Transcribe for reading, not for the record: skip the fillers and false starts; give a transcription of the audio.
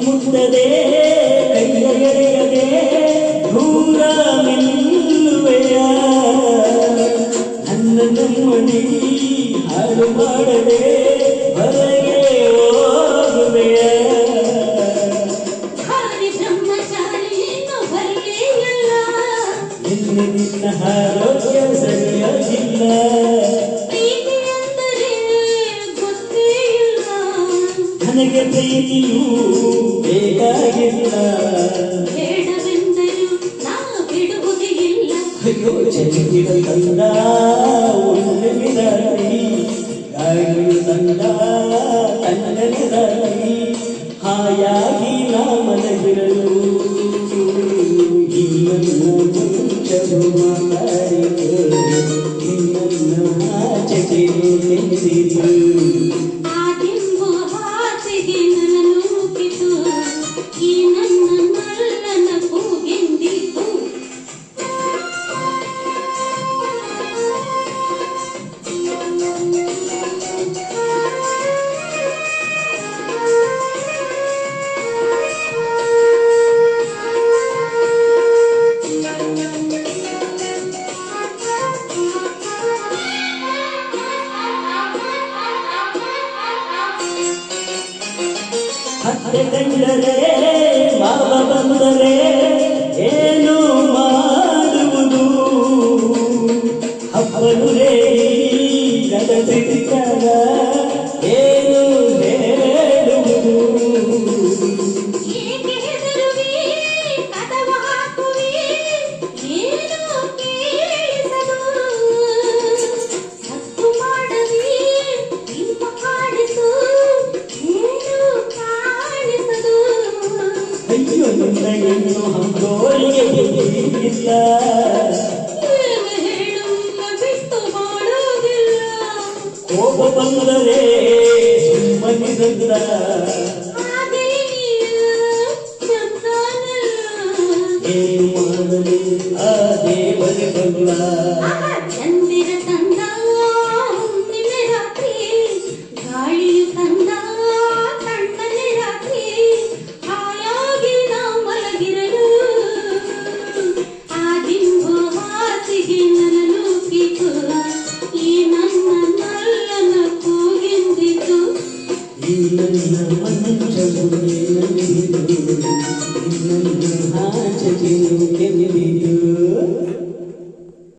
ಮುಟ್ಟದೆ ಕೈಯ ಎಳೆಯದೆ ದೂರ ನಿಲ್ಲುವೆಯ ನನ್ನ ನಮ್ಮನಿ ಹಾಳು ಮಾಡದೆ ಹೊರಗೆ ಹೋಗುವೆಯ ಇನ್ನು ನಿನ್ನ ಆರೋಗ್ಯ ಸರಿಯಾಗಿಲ್ಲ ನನಗೆ ಪ್ರೀತಿಯೂ ಬೇಕಾಗಿಲ್ಲ ಬೇಡವೆಂದರೂ ನಾ ಬಿಡುವುದೇ ಇಲ್ಲ ಅಯ್ಯೋ ಚೆಂದಿದ ತಂದ ಒಳ್ಳೆ ರಾತ್ರಿ ಗಾಳಿಯು ತಂದ ತಣ್ಣನೆ ರಾತ್ರಿ ಹಾಯಾಗಿ ನಾ ಮಲಗಿರಲು ಇನ್ನನ್ನು ಮುಂಚರು ಮಾತಾಡಿತು ಇನ್ನನ್ನು ಆಚೆಗೆ ತೆಗೆದಿತು ಅತ್ತೆ ಕಂಡರೆ ಮಾವ ಬಂದರೆ ಏನು ಮಾಡುವುದು ಹಬ್ಬಲು ಗದಸಿದ್ದಾಗ ಏನು ಹೇಳುವುದು ಅಯ್ಯೋ ನಿನ್ನ ಹೆಣ್ಣು ಹಂಗೋಳಿಗೆ ಇಲ್ಲ ಕೋಪ ಬಂದರೆ ಸುಮ್ಮನಿರಲ್ಲ ಏನು ಮಾಡಲಿ ಆ ದೇವರೇ ಬಲ್ಲ ಚಂದಿರ ತಂದ ಹುಣ್ಣಿಮೆ ರಾತ್ರಿ ಗಾಳಿಯು ತಂದ ತಣ್ಣನೆ ರಾತ್ರಿ ಹಾಯಾಗಿ ನಾವು ಮಲಗಿರಲು ಆ ದಿಂಬು ಹಾಸಿಗೆ ನನ್ನ ನೂಕಿತು ಈ ನನ್ನ ನಲ್ಲನ ಕೂಗಿಂದಿತು ಈ ನನ್ನ ಮಂಚವು ನಿನ್ನಲ್ಲಿದು ನಿನ್ನನ್ನು ಆಚೆಗೆ